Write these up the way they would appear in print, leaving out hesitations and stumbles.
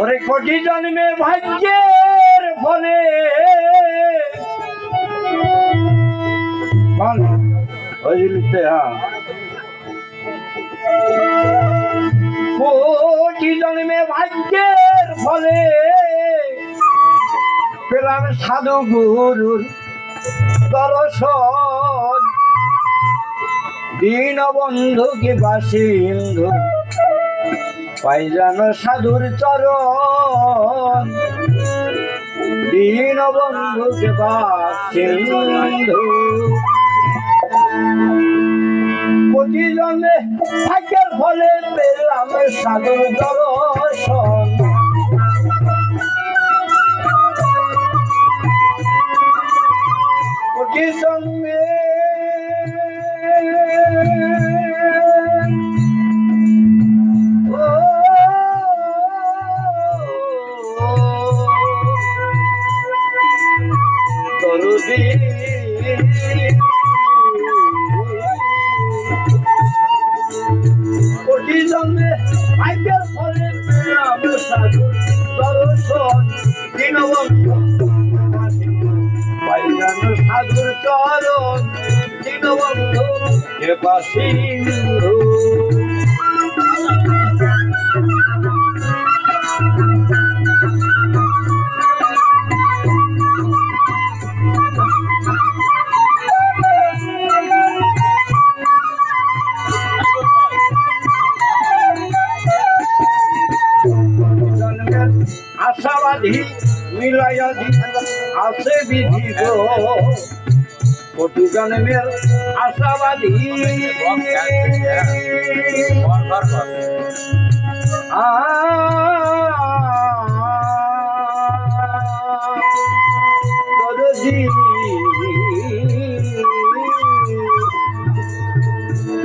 ওরে কোটি জন্মে ভাগ্যের ফলে কোটি জন্মে ভাগ্যের ফলে পেলাম সাধু গুরুর দর্শন। দীনবন্ধু কি বাসিন্ধু পাই যেন সাধুর চরণ। দীনবন্ধু কি বাসিন্ধু কোটি জন্মে ভাগ্যের ফলে পেলাম সাধুর দর্শন। কোটি জন্মে কোটি জন্মে ভাগ্যের ফলে পেলাম সাধু দর্শন। দীনবন্ধু পাই যেন সাধুর চরণ। দীনবন্ধু কৃপা সিন্ধু আশাবাদী মিলায়াদি আছে বিধি গো। কোটি জন্মের আশাবাদী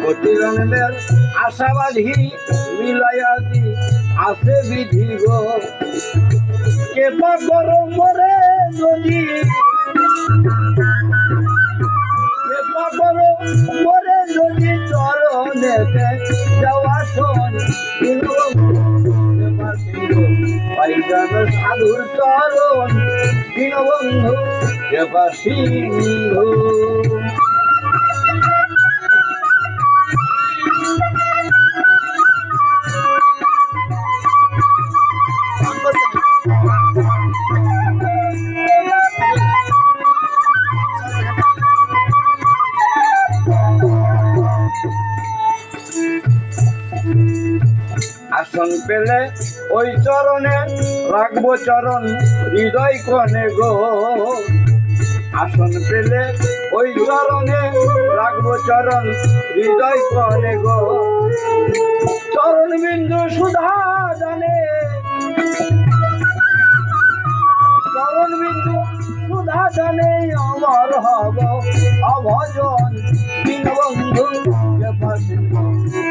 কোটি জন্মের আশাবাদী মিলায়াদি আছে বিধি গো। কেপা করো মরে যদি কেপা করো মরে যদি চরণেতে যাওয়া শোন। পাই যেন সাধুর চরণ। দীনবন্ধু কৃপা সিন্ধু আসন পেলে ওই চরণে রাখবো চরণ হৃদয় কোণে গো। আসন পেলে ওই চরণে রাখবো চরণ হৃদয় কোণে গো। চরণ বিন্দু সুধা জানে চরণ বিন্দু সুধা জানে অমর হব অভজন। দীনবন্ধু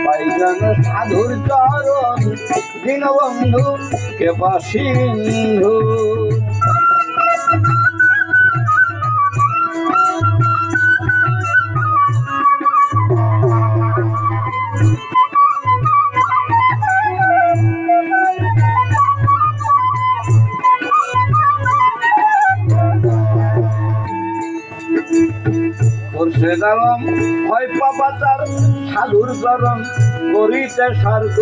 পাই যেন সাধুর চরণ। দীনবন্ধু কৃপা সিন্ধু সেদালম হয় পাপাচার সাধুর চরণ করিতে স্বর্গ।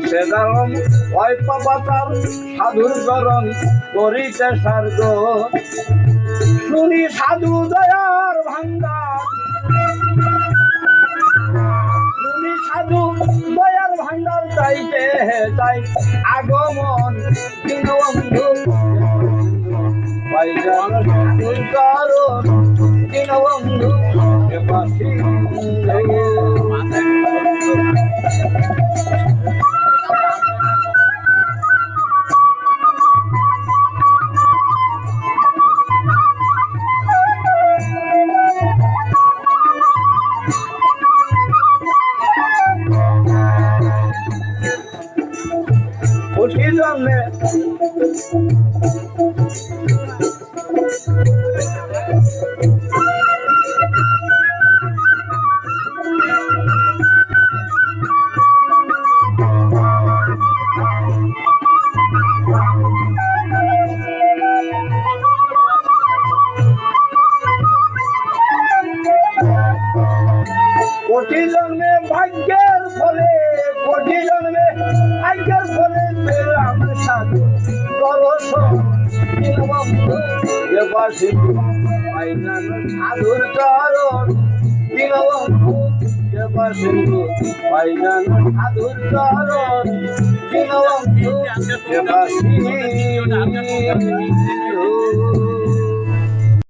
সেদালম হয় পাপাচার সাধুর চরণ করিতে স্বর্গ। শুনি সাধু দয়ার ভান্ডার শুনি সাধু দয়ার ভান্ডার চাইতে চাই আগমন। দীনবন্ধু পাই যেন সাধুর চরণ। দীনবন্ধু কৃপা সিন্ধু কোটি জন্মে কোটি জন্মে ভাগ্যের ফলে কোটি জন্মে ভাগ্যের ফলে পেলাম সাধু দর্শন দীনবন্ধু এবার সিন্ধু পাইলাম সাধুর চরণ দীনবন্ধু এবার সিন্ধু পাইলাম সাধুর চরণ দীনবন্ধু এবার সিন্ধু